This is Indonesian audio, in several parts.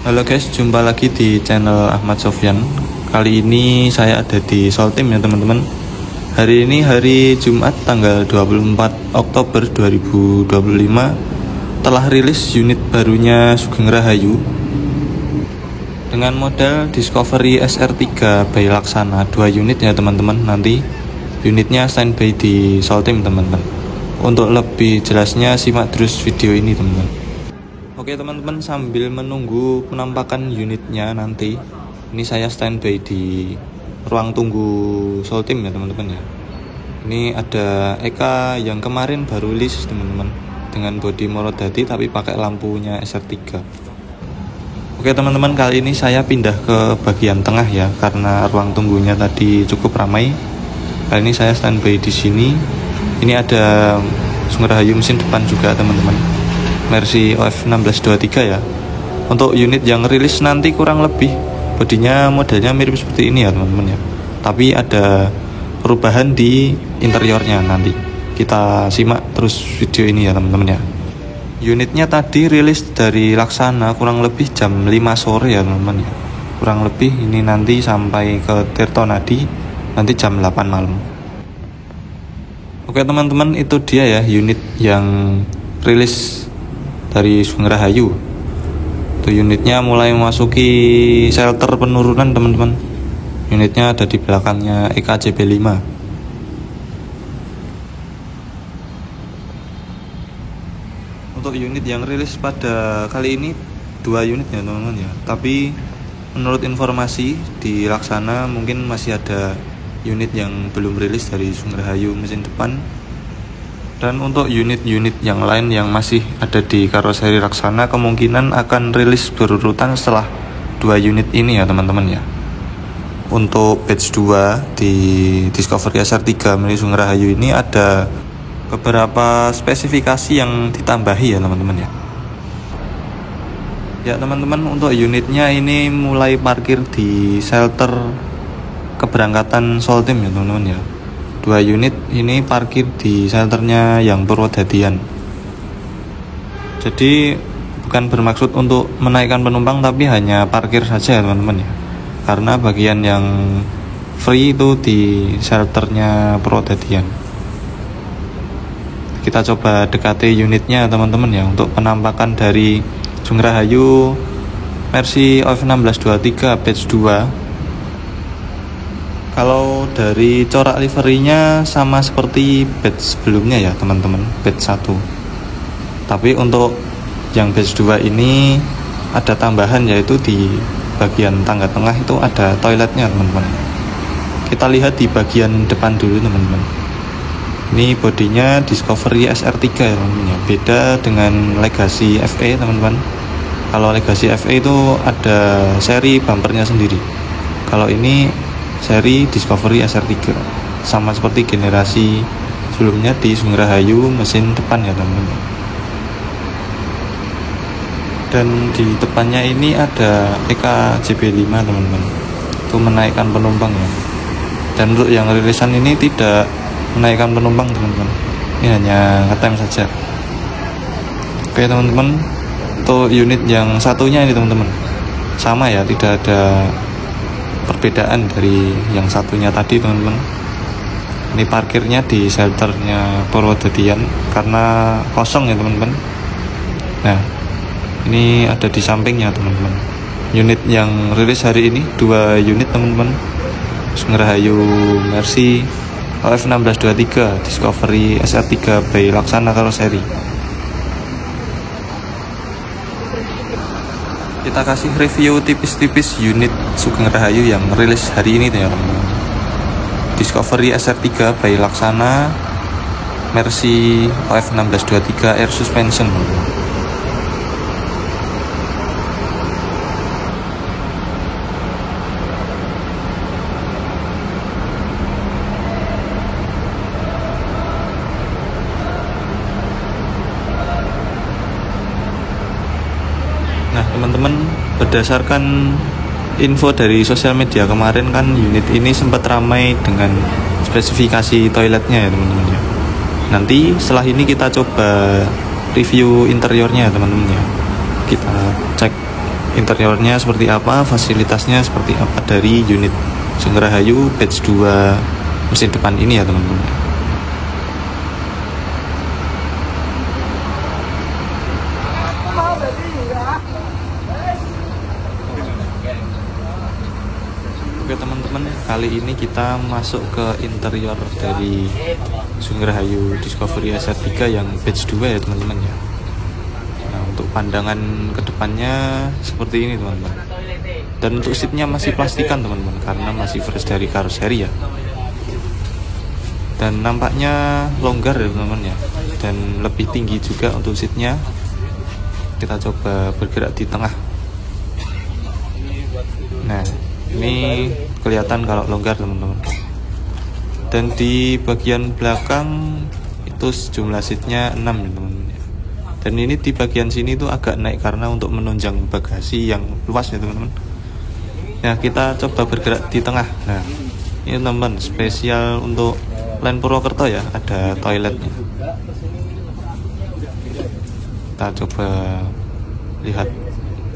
Halo guys, jumpa lagi di channel Ahmad Sofyan. Kali ini saya ada di Soltim ya teman-teman. Hari ini hari Jumat tanggal 24 Oktober 2025 telah rilis unit barunya Sugeng Rahayu dengan model Discovery SR3 by Laksana 2 unit ya teman-teman. Nanti unitnya standby di Soltim teman-teman. Untuk lebih jelasnya simak terus video ini teman-teman. Oke teman-teman, sambil menunggu penampakan unitnya nanti, ini saya standby di ruang tunggu Soltim ya teman-teman ya. Ini ada Eka yang kemarin baru rilis teman-teman, dengan bodi Morodadi tapi pakai lampunya SR3. Oke teman-teman, kali ini saya pindah ke bagian tengah ya, karena ruang tunggunya tadi cukup ramai. Kali ini saya standby di sini. Ini ada Sugeng Rahayu mesin depan juga teman-teman, Mercy OF 1623 ya. Untuk unit yang rilis nanti kurang lebih bodinya modelnya mirip seperti ini ya teman-teman ya, tapi ada perubahan di interiornya. Nanti kita simak terus video ini ya teman-teman ya. Unitnya tadi rilis dari Laksana kurang lebih jam 5 sore ya teman-teman ya, kurang lebih ini nanti sampai ke Tirtonadi nanti jam 8 malam. Oke teman-teman, itu dia ya unit yang rilis dari Sugeng Rahayu. Itu unitnya mulai memasuki shelter penurunan teman-teman. Unitnya ada di belakangnya EKJB 5. Untuk unit yang rilis pada kali ini 2 unit ya teman-teman ya. Tapi menurut informasi di Laksana mungkin masih ada unit yang belum rilis dari Sugeng Rahayu mesin depan. Dan untuk unit-unit yang lain yang masih ada di karoseri Laksana kemungkinan akan rilis berurutan setelah 2 unit ini ya teman-teman ya. Untuk batch 2 di Discovery SR3 milik Sugeng Rahayu ini ada beberapa spesifikasi yang ditambahi ya teman-teman ya. Ya teman-teman, untuk unitnya ini mulai parkir di shelter keberangkatan Soltim ya teman-teman ya. 2 unit ini parkir di shelternya yang Purwodadian. Jadi bukan bermaksud untuk menaikkan penumpang, tapi hanya parkir saja ya teman-teman ya. Karena bagian yang free itu di shelternya Purwodadian. Kita coba dekati unitnya teman-teman ya, untuk penampakan dari Sugeng Rahayu Mercy OF 1623 batch 2. Kalau dari corak liverinya sama seperti batch sebelumnya ya teman-teman, batch 1. Tapi untuk yang batch 2 ini ada tambahan, yaitu di bagian tangga tengah itu ada toiletnya teman-teman. Kita lihat di bagian depan dulu teman-teman. Ini bodinya Discovery SR3 ya teman-teman ya. Beda dengan Legacy FE teman-teman. Kalau Legacy FE itu ada seri bumpernya sendiri. Kalau ini seri Discovery SR3, sama seperti generasi sebelumnya di Sugeng Rahayu mesin depan ya teman-teman. Dan di depannya ini ada EKJB 5 teman-teman, itu menaikkan penumpang ya. Dan untuk yang rilisan ini tidak menaikkan penumpang teman-teman, ini hanya ngetem saja. Oke teman-teman, untuk unit yang satunya ini teman-teman sama ya, tidak ada perbedaan dari yang satunya tadi teman-teman. Ini parkirnya di shelternya Purwodadian karena kosong ya teman-teman. Nah, ini ada di sampingnya teman-teman. Unit yang rilis hari ini 2 unit teman-teman, Sugeng Rahayu Mercy OF 1623 Discovery SR3 by Laksana karoseri. Kita kasih review tipis-tipis unit Sugeng Rahayu yang rilis hari ini ya teman-teman. Discovery SR3 by Laksana Mercy OF 1623 Air Suspension. Nah teman-teman, berdasarkan info dari sosial media kemarin kan unit ini sempat ramai dengan spesifikasi toiletnya ya teman-teman ya. Nanti setelah ini kita coba review interiornya ya teman-teman ya. Kita cek interiornya seperti apa, fasilitasnya seperti apa dari unit Sugeng Rahayu batch 2 mesin depan ini ya teman-teman. Oke teman-teman, kali ini kita masuk ke interior dari Sugeng Rahayu Discovery SR3 yang batch 2 ya teman-teman ya. Nah, untuk pandangan kedepannya seperti ini teman-teman. Dan untuk seatnya masih plastikan teman-teman, karena masih fresh dari karoseri ya. Dan nampaknya longgar ya teman-teman ya. Dan lebih tinggi juga untuk seatnya. Kita coba bergerak di tengah. Nah, ini kelihatan kalau longgar teman-teman. Dan di bagian belakang itu jumlah seatnya 6 ya teman-teman. Dan ini di bagian sini tuh agak naik karena untuk menunjang bagasi yang luas ya teman-teman. Nah, kita coba bergerak di tengah. Nah, ini teman-teman spesial untuk Land Purwokerto ya, ada toiletnya. Kita coba lihat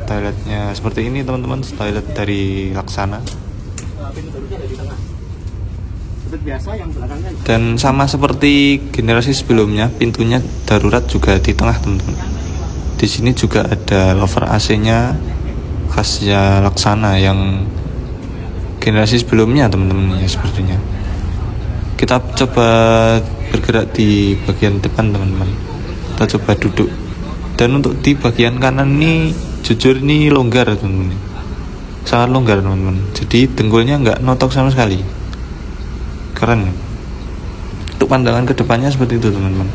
toiletnya seperti ini teman-teman, toilet dari Laksana. Dan sama seperti generasi sebelumnya, pintunya darurat juga di tengah teman-teman. Di sini juga ada lover AC-nya khasnya Laksana yang generasi sebelumnya teman-teman ya sepertinya. Kita coba bergerak di bagian depan teman-teman. Kita coba duduk. Dan untuk di bagian kanan ini jujur ini longgar teman-teman, sangat longgar teman-teman. Jadi dengkulnya nggak notok sama sekali, keren. Untuk pandangan kedepannya seperti itu teman-teman,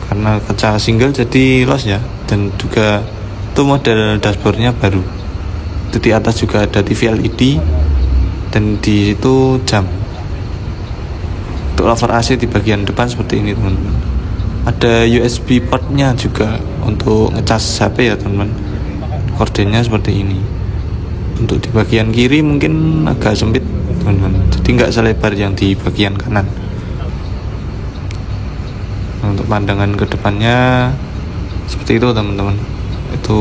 karena kaca single jadi los ya. Dan juga itu model dashboardnya baru. Itu di atas juga ada TV LED dan di situ jam. Untuk lover AC di bagian depan seperti ini teman-teman. Ada USB portnya juga untuk ngecas HP ya teman-teman. Kordennya seperti ini. Untuk di bagian kiri mungkin agak sempit teman-teman, jadi nggak selebar yang di bagian kanan. Nah, untuk pandangan kedepannya seperti itu teman-teman. Itu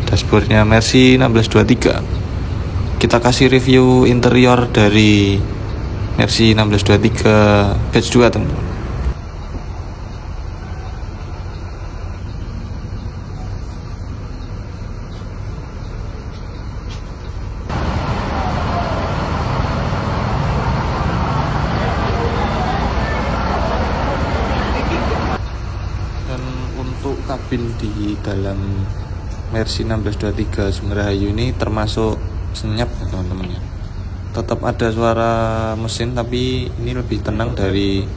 dashboardnya Mercy 1623. Kita kasih review interior dari Mercy 1623 batch 2 teman-teman. Untuk kabin di dalam Mercy 1623 Sugeng Rahayu ini termasuk senyap ya teman-teman ya. Tetap ada suara mesin tapi ini lebih tenang dari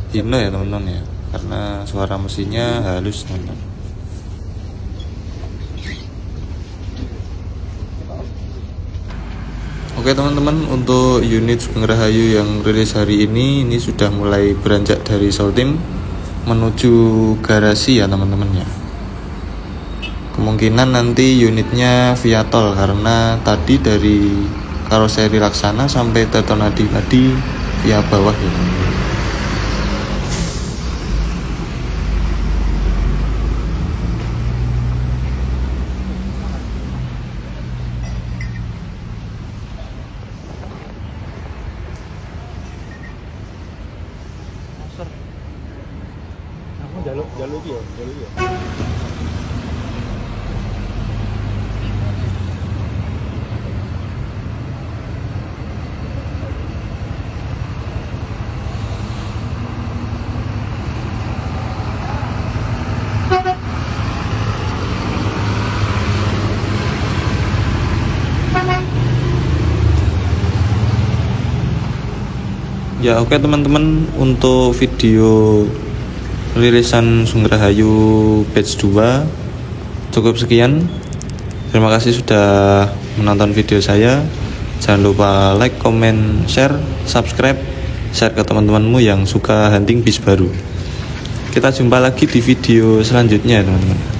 Hino ya teman-teman ya, karena suara mesinnya halus teman-teman. Oke teman-teman, untuk unit Sugeng Rahayu yang rilis hari ini sudah mulai beranjak dari Sultim menuju garasi ya teman-teman ya. Kemungkinan nanti unitnya via tol, karena tadi dari karoseri Laksana sampai Tirtonadi tadi via bawah ya teman-teman. Jalur dia. Ya oke teman-teman, untuk video rilisan Sugeng Rahayu batch 2 cukup sekian. Terima kasih sudah menonton video saya. Jangan lupa like, comment, share, subscribe, share ke teman-temanmu yang suka hunting bis baru. Kita jumpa lagi di video selanjutnya teman-teman.